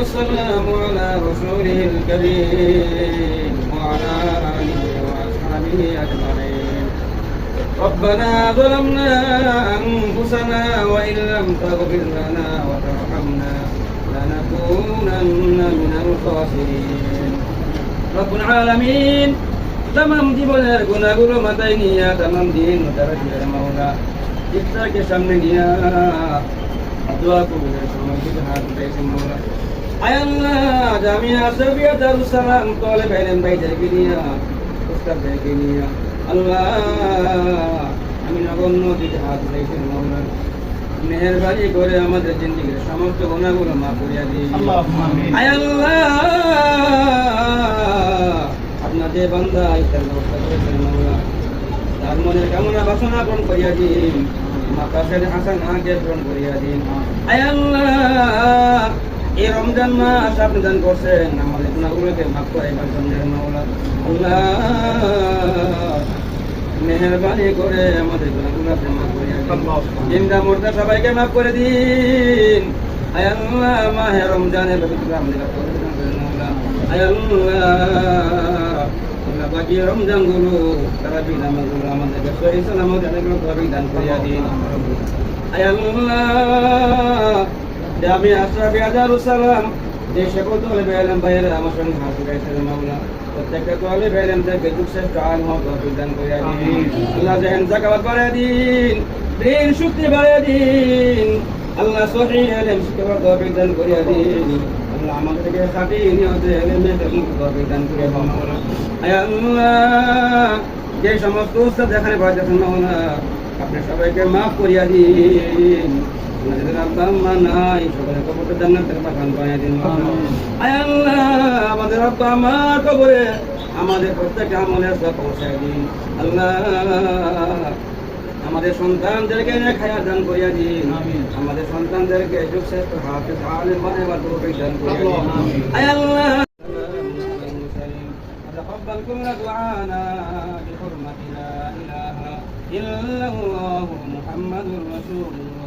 والسلام على رسوله الكريم وعلى آله وأصحابه أجمعين. ربنا ظلمنا أنفسنا وإن لم تغفر لنا وترحمنا لنكونن من الخاسرين. رب العالمين तमाम জীবনের গুনাহগুলো মাথায় নিয়ে तमाम দিন মুতারাজ্জির মাওলা ইফতারকে সামনে নিয়ে দোয়া কবুলের সময় থেকে হাত উঠাইছেন মাওলা। আয় আল্লাহ, জামিয়া আশরাফিয়া দারুস সালাম তালেব ইলম ভাইদেরকে নিয়ে উস্তাদদেরকে নিয়ে আল্লাহ আমি নগণ্য দিকে হাত উঠাইছেন মাওলা। মেহেরবানি করে আমাদের জিন্দেগির সমস্ত গুনাহগুলো মাফ করিয়া দিন। আয় আল্লাহ, আপনাদের বান্দা ইফতার ব্যবস্থা করেছেন মাওলা, তার মনের কামনা বাসনা পূরণ করিয়া দিন, মাকাসের হাসানাকে পূরণ করিয়া দিন। আয় আল্লাহ, এই রমজান মাস আপনি দান করছেন আমাদের গুনাহগুলোকে মাফ করাইবার জন্য মাওলা। আল্লাহ মেহেরবানি করে আমাদের গুনাহগুলোকে মাফ করিয়া দিন, জিন্দা মুর্দা সবাইকে মাফ করে দিন। আয় আল্লাহ, মাহে রমজানের পবিত্র আমাদের করে দিন মাওলা। আয় আল্লাহ, বাকি রমজান গুলো তারাবি নামাজগুলো আমাদেরকে সহি সালামত অনেকগুলো তৌফিক দান করিয়া দিন। আয় আল্লাহ, জামিয়া আশরাফিয়া দারুস সালাম যে সকল তালেব ইলম ভাইয়েরা আমার সঙ্গে হাত উঠাইছেন মাওলা, প্রত্যেকটা তালেব ইলম থেকে যুগশ্রেষ্ঠ আলেম হওয়ার তৌফিক দান করিয়া দিন। আল্লাহ যেহেন যাকাত বাড়াইয়া দিন, দিন শক্তি বাড়াইয়া দিন। আল্লাহ সহি ইলম শিখাবার তৌফিক দান করিয়া দিন। আল্লাহ আমাদেরকে খাঁটি নিয়তে ইলমে তৌফিক দান করিয়া দিন মাওলা। আয় আল্লাহ, যে সমস্ত উস্তাদ এখানে পড়াইতেছেন মাওলা, আপনি সবাইকে মাফ করিয়া দিন। আমাদের আব্বা আম্মা নাই, সবাই কবরকে জান্নাতের বাগান বানিয়ে দিন। আয় আল্লাহ, আমাদের আব্বা আম্মার কবরে আমাদের প্রত্যেক আমলের সব পৌঁছায় দিন। আল্লাহ আমাদের সন্তানদেরকে নেক হায়াত দান করিয়া দিন। আমাদের সন্তানদেরকে যুগশ্রেষ্ঠ হাফেজ আলেম বানাবার তৌফিক দান করিয়া দিন। আয় আল্লাহ تقبل كل دعانا بحرمة لا إله إلا الله محمد رسول الله.